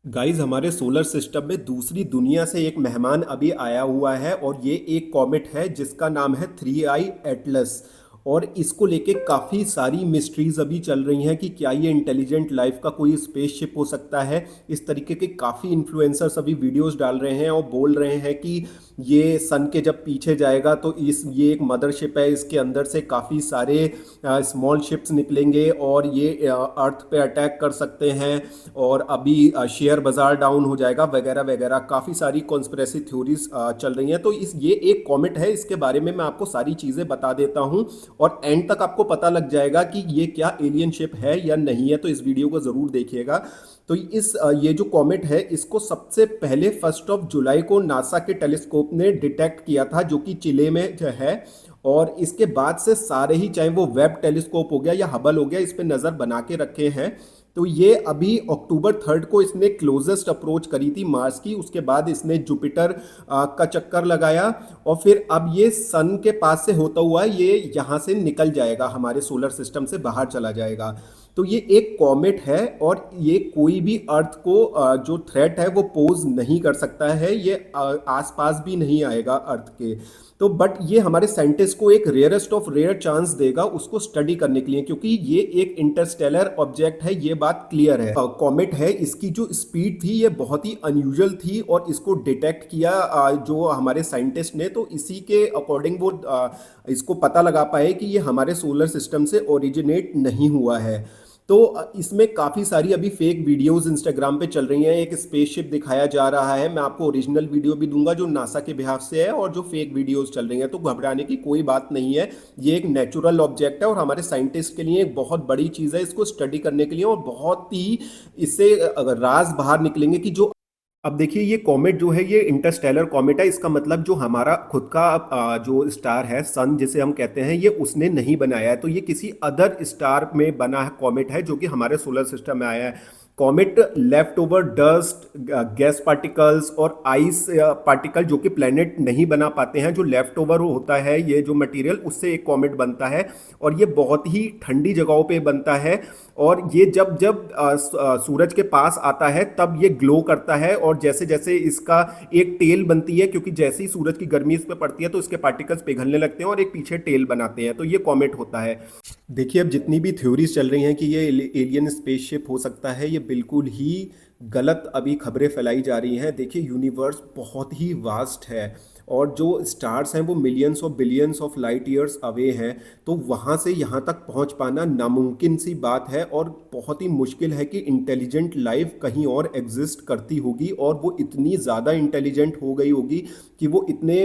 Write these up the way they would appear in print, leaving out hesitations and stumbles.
Guys, हमारे solar system में दूसरी दुनिया से एक मेहमान अभी आया हुआ है और ये एक कॉमेट है जिसका नाम है 3I एटलस। और इसको लेके काफ़ी सारी मिस्ट्रीज अभी चल रही हैं कि क्या ये इंटेलिजेंट लाइफ का कोई स्पेसशिप हो सकता है। इस तरीके के काफ़ी इन्फ्लुएंसर्स अभी वीडियोस डाल रहे हैं और बोल रहे हैं कि ये सन के जब पीछे जाएगा तो इस ये एक मदरशिप है, इसके अंदर से काफ़ी सारे स्मॉल शिप्स निकलेंगे और ये अर्थ पे अटैक कर सकते हैं। और अभी शेयर बाजार डाउन हो जाएगा वगैरह वगैरह, काफ़ी सारी कॉन्स्पिरेसी थ्योरीज चल रही हैं। तो इस ये एक कॉमेट है, इसके बारे में मैं आपको सारी चीज़ें बता देता हूं और एंड तक आपको पता लग जाएगा कि ये क्या एलियन शिप है या नहीं है। तो इस वीडियो को ज़रूर देखिएगा। तो ये जो कॉमेट है इसको सबसे पहले 1 जुलाई को नासा के टेलीस्कोप ने डिटेक्ट किया था, जो कि चिले में जो है। और इसके बाद से सारे ही, चाहे वो वेब टेलीस्कोप हो गया या हबल हो गया, इस पे नज़र बना के रखे हैं। तो ये अभी अक्टूबर 3 को इसने क्लोजेस्ट अप्रोच करी थी मार्स की। उसके बाद इसने जुपिटर का चक्कर लगाया और फिर अब ये सन के पास से होता हुआ ये यहाँ से निकल जाएगा, हमारे सोलर सिस्टम से बाहर चला जाएगा। तो ये एक कॉमेट है और ये कोई भी अर्थ को जो थ्रेट है वो पोज नहीं कर सकता है। ये आसपास भी नहीं आएगा अर्थ के। तो बट ये हमारे साइंटिस्ट को एक रेयरेस्ट ऑफ रेयर चांस देगा उसको स्टडी करने के लिए, क्योंकि ये एक इंटरस्टेलर ऑब्जेक्ट है, ये बात क्लियर है। कॉमेट है, इसकी जो स्पीड थी ये बहुत ही अनयूजुअल थी और इसको डिटेक्ट किया जो हमारे साइंटिस्ट ने, तो इसी के अकॉर्डिंग वो इसको पता लगा पाए कि ये हमारे सोलर सिस्टम से ओरिजिनेट नहीं हुआ है। तो इसमें काफ़ी सारी अभी फेक वीडियोस इंस्टाग्राम पे चल रही हैं। एक स्पेसशिप दिखाया जा रहा है, मैं आपको ओरिजिनल वीडियो भी दूंगा जो नासा के बिहाफ से है, और जो फेक वीडियोस चल रही हैं तो घबराने की कोई बात नहीं है। ये एक नेचुरल ऑब्जेक्ट है और हमारे साइंटिस्ट के लिए एक बहुत बड़ी चीज़ है इसको स्टडी करने के लिए, और बहुत ही इससे राज बाहर निकलेंगे कि जो अब देखिए ये कॉमेट जो है ये इंटरस्टेलर कॉमेट है। इसका मतलब जो हमारा खुद का जो स्टार है सन जिसे हम कहते हैं, ये उसने नहीं बनाया है। तो ये किसी अदर स्टार में बना है कॉमेट है जो कि हमारे सोलर सिस्टम में आया है। Comet left over dust, gas particles और आइस पार्टिकल जो कि प्लेनेट नहीं बना पाते हैं, जो लेफ्ट ओवर होता है ये जो मटेरियल, उससे एक कॉमेट बनता है। और ये बहुत ही ठंडी जगहों पे बनता है। और ये जब जब सूरज के पास आता है तब ये ग्लो करता है, और जैसे जैसे इसका एक टेल बनती है, क्योंकि जैसे ही सूरज की गर्मी इस पर पड़ती है तो इसके पार्टिकल्स पिघलने लगते हैं और एक पीछे टेल बनाते हैं, तो ये कॉमेट होता है। देखिए, अब जितनी भी थ्योरीज चल रही हैं कि ये एलियन स्पेसशिप हो सकता है, ये बिल्कुल ही गलत अभी खबरें फैलाई जा रही हैं। देखिए, यूनिवर्स बहुत ही वास्ट है और जो स्टार्स हैं वो मिलियंस और billions of light years away हैं। तो वहाँ से यहाँ तक पहुँच पाना नामुमकिन सी बात है, और बहुत ही मुश्किल है कि इंटेलिजेंट लाइफ कहीं और एग्जिस्ट करती होगी, और वो इतनी ज़्यादा इंटेलिजेंट हो गई होगी कि वो इतने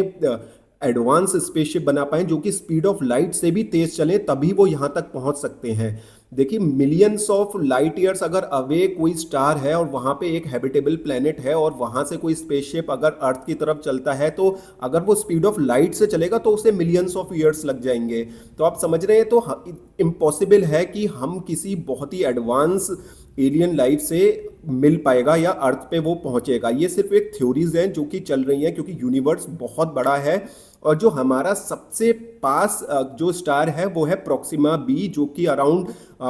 एडवांस स्पेसशिप बना पाएं जो कि स्पीड ऑफ लाइट से भी तेज चलें, तभी वो यहाँ तक पहुँच सकते हैं। देखिए, मिलियंस ऑफ लाइट ईयर्स अगर अवे कोई स्टार है और वहाँ पे एक हैबिटेबल प्लेनेट है, और वहाँ से कोई स्पेसशिप अगर अर्थ की तरफ चलता है, तो अगर वो स्पीड ऑफ लाइट से चलेगा तो उसे मिलियंस ऑफ ईयर्स लग जाएंगे। तो आप समझ रहे हैं, तो इम्पॉसिबल है कि हम किसी बहुत ही एडवांस एलियन लाइफ से मिल पाएगा या अर्थ पे वो पहुंचेगा। ये सिर्फ एक थ्योरीज हैं जो कि चल रही हैं, क्योंकि यूनिवर्स बहुत बड़ा है। और जो हमारा सबसे पास जो स्टार है वो है प्रोक्सिमा बी, जो कि अराउंड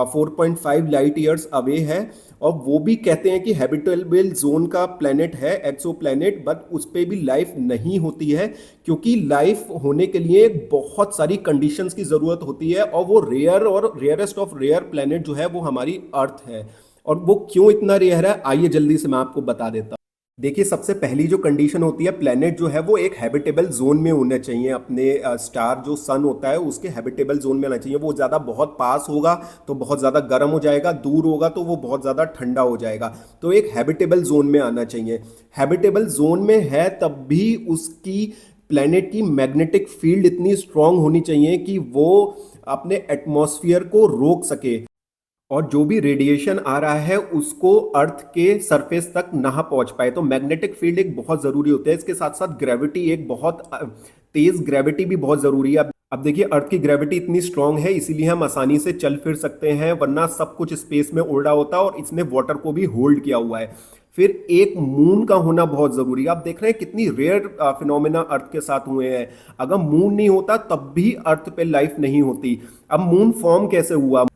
4.5 लाइट ईयर्स अवे है। और वो भी कहते हैं कि हैबिटेबल जोन का प्लेनेट है, एक्सो प्लेनेट, बट उस पर भी लाइफ नहीं होती है, क्योंकि लाइफ होने के लिए बहुत सारी कंडीशंस की ज़रूरत होती है। और वो रेयर और रेयरेस्ट ऑफ रेयर प्लेनेट जो है वो हमारी अर्थ है। और वो क्यों इतना रेयर है, आइए जल्दी से मैं आपको बता देता हूँ। देखिए, सबसे पहली जो कंडीशन होती है, प्लेनेट जो है वो एक हैबिटेबल जोन में होने चाहिए। अपने स्टार जो सन होता है उसके हैबिटेबल जोन में आना चाहिए। वो ज़्यादा बहुत पास होगा तो बहुत ज़्यादा गर्म हो जाएगा, दूर होगा तो वो बहुत ज़्यादा ठंडा हो जाएगा। तो एक हैबिटेबल जोन में आना चाहिए। हैबिटेबल जोन में है तब भी उसकी प्लेनेट की मैग्नेटिक फील्ड इतनी स्ट्रांग होनी चाहिए कि वो अपने एटमॉस्फेयर को रोक सके, और जो भी रेडिएशन आ रहा है उसको अर्थ के सरफेस तक ना पहुंच पाए। तो मैग्नेटिक फील्ड एक बहुत ज़रूरी होता है। इसके साथ साथ ग्रेविटी, एक बहुत तेज ग्रेविटी भी बहुत ज़रूरी है। अब देखिए, अर्थ की ग्रेविटी इतनी स्ट्रांग है इसीलिए हम आसानी से चल फिर सकते हैं, वरना सब कुछ स्पेस में उड़ रहा होता है, और इसने वाटर को भी होल्ड किया हुआ है। फिर एक मून का होना बहुत ज़रूरी है। आप देख रहे हैं कितनी रेयर फिनोमेना अर्थ के साथ हुए हैं। अगर मून नहीं होता तब भी अर्थ पे लाइफ नहीं होती। अब मून फॉर्म कैसे हुआ?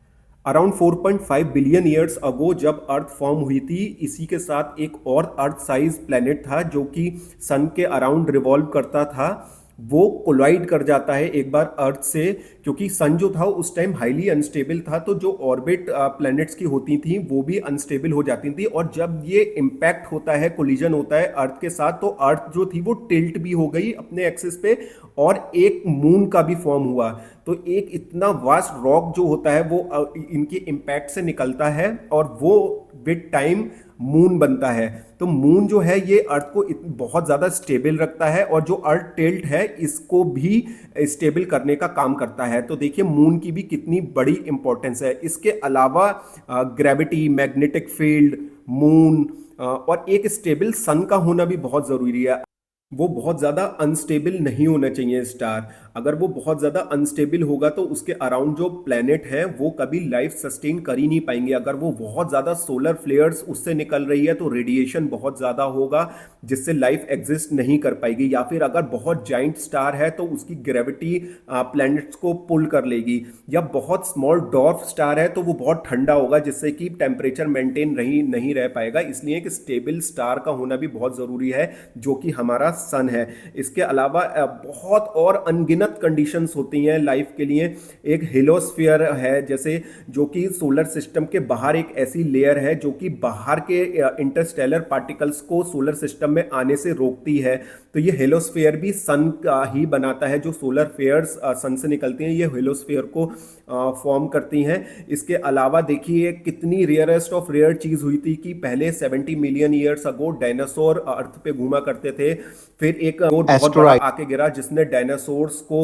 अराउंड 4.5 बिलियन ईयर्स अगो जब अर्थ फॉर्म हुई थी, इसी के साथ एक और अर्थ साइज प्लेनेट था जो कि सन के अराउंड रिवॉल्व करता था। वो कोलाइड कर जाता है एक बार अर्थ से, क्योंकि सन जो था उस टाइम हाईली अनस्टेबल था, तो जो ऑर्बिट प्लैनेट्स की होती थी वो भी अनस्टेबल हो जाती थी। और जब ये इम्पैक्ट होता है, कोलिजन होता है अर्थ के साथ, तो अर्थ जो थी वो टिल्ट भी हो गई अपने एक्सिस पे, और एक मून का भी फॉर्म हुआ। तो एक इतना वास्ट रॉक जो होता है वो इनके इम्पैक्ट से निकलता है, और वो विद टाइम मून बनता है। तो मून जो है ये अर्थ को बहुत ज़्यादा स्टेबल रखता है, और जो अर्थ टिल्ट है इसको भी स्टेबल करने का काम करता है। तो देखिए मून की भी कितनी बड़ी इंपॉर्टेंस है। इसके अलावा ग्रेविटी, मैग्नेटिक फील्ड, मून और एक स्टेबल सन का होना भी बहुत ज़रूरी है। वो बहुत ज़्यादा अनस्टेबल नहीं होना चाहिए स्टार। अगर वो बहुत ज़्यादा अनस्टेबल होगा तो उसके अराउंड जो प्लेनेट है वो कभी लाइफ सस्टेन कर ही नहीं पाएंगे। अगर वो बहुत ज़्यादा सोलर फ्लेयर्स उससे निकल रही है तो रेडिएशन बहुत ज़्यादा होगा, जिससे लाइफ एग्जिस्ट नहीं कर पाएगी। या फिर अगर बहुत जाइंट स्टार है तो उसकी ग्रेविटी प्लैनेट्स को पुल कर लेगी। या बहुत स्मॉल डॉर्फ स्टार है तो वो बहुत ठंडा होगा, जिससे कि टेम्परेचर मेंटेन नहीं रह पाएगा। इसलिए एक स्टेबल स्टार का होना भी बहुत ज़रूरी है, जो कि हमारा सन है। इसके अलावा बहुत और अनगिनत कंडीशंस होती हैं लाइफ के लिए। एक हेलोस्फीयर है जैसे, जो कि सोलर सिस्टम के बाहर एक ऐसी लेयर है जो कि बाहर के इंटरस्टेलर पार्टिकल्स को सोलर सिस्टम में आने से रोकती है। तो ये हेलोस्फीयर भी सन का ही बनाता है। जो सोलर फ्लेयर्स सन से निकलती हैं ये हेलोस्फीयर को फॉर्म करती हैं। इसके अलावा देखिए कितनी रेयरेस्ट ऑफ रेयर चीज़ हुई थी कि पहले 70 मिलियन ईयर्स अगो डायनासोर अर्थ पे घूमा करते थे। फिर एक और बहुत बड़ा एस्ट्रॉइड। आके गिरा जिसने डायनासोर्स को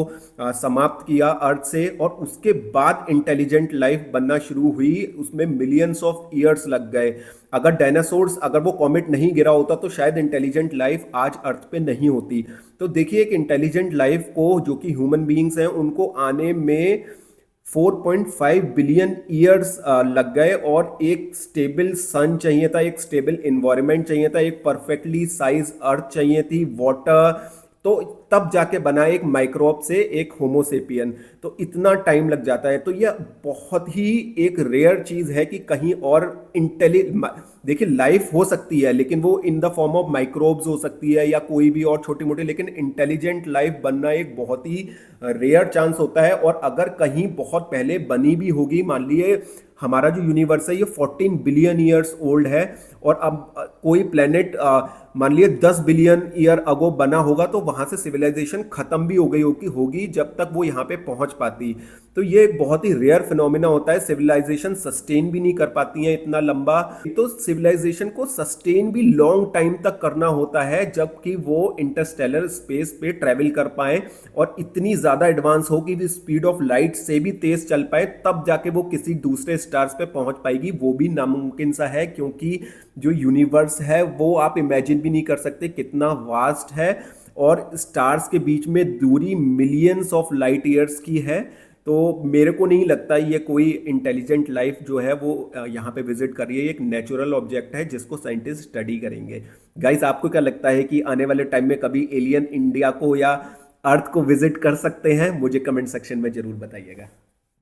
समाप्त किया अर्थ से, और उसके बाद इंटेलिजेंट लाइफ बनना शुरू हुई। उसमें मिलियंस ऑफ ईयर्स लग गए। अगर डायनासोर्स, अगर वो कॉमेट नहीं गिरा होता तो शायद इंटेलिजेंट लाइफ आज अर्थ पे नहीं होती। तो देखिए एक इंटेलिजेंट लाइफ को, जो कि ह्यूमन बीइंग्स हैं, उनको आने में 4.5 बिलियन ईयर्स लग गए, और एक स्टेबल सन चाहिए था, एक स्टेबल इन्वायरमेंट चाहिए था, एक परफेक्टली साइज अर्थ चाहिए थी, वाटर, तो तब जाके बना एक माइक्रोब से एक होमोसेपियन। तो इतना टाइम लग जाता है। तो यह बहुत ही एक रेयर चीज है कि कहीं और देखिए लाइफ हो सकती है, लेकिन वो in the form of microbes हो सकती है या कोई भी और छोटी मोटी, लेकिन इंटेलिजेंट लाइफ बनना एक बहुत ही रेयर चांस होता है। और अगर कहीं बहुत पहले बनी भी होगी, मान लिए हमारा जो यूनिवर्स है ये 14 बिलियन ईयर्स ओल्ड है, और अब कोई प्लेनेट मान लिए 10 बिलियन ईयर अगो बना होगा, तो वहां से सिविलाइजेशन खत्म भी हो गई होगी जब तक वो यहाँ पे पहुंच पाती। तो ये एक बहुत ही रेयर फिनोमिना होता है। सिविलाइजेशन सस्टेन भी नहीं कर पाती है इतना लंबा। तो सिविलाइजेशन को सस्टेन भी लॉन्ग टाइम तक करना होता है, जबकि वो इंटरस्टेलर स्पेस पे ट्रेवल कर पाए और इतनी ज्यादा एडवांस हो कि स्पीड ऑफ लाइट से भी तेज चल पाए, तब जाके वो किसी दूसरे स्टार्स पे पहुंच पाएगी। वो भी नामुमकिन सा है, क्योंकि जो यूनिवर्स है वो आप इमेजिन भी नहीं कर सकते कितना वास्ट है, और स्टार्स के बीच में दूरी मिलियंस ऑफ लाइट ईयर्स की है। तो मेरे को नहीं लगता ये कोई इंटेलिजेंट लाइफ जो है वो यहाँ पे विजिट कर रही है। एक नेचुरल ऑब्जेक्ट है जिसको साइंटिस्ट स्टडी करेंगे। गाइस, आपको क्या लगता है कि आने वाले टाइम में कभी एलियन इंडिया को या अर्थ को विजिट कर सकते हैं? मुझे कमेंट सेक्शन में जरूर बताइएगा।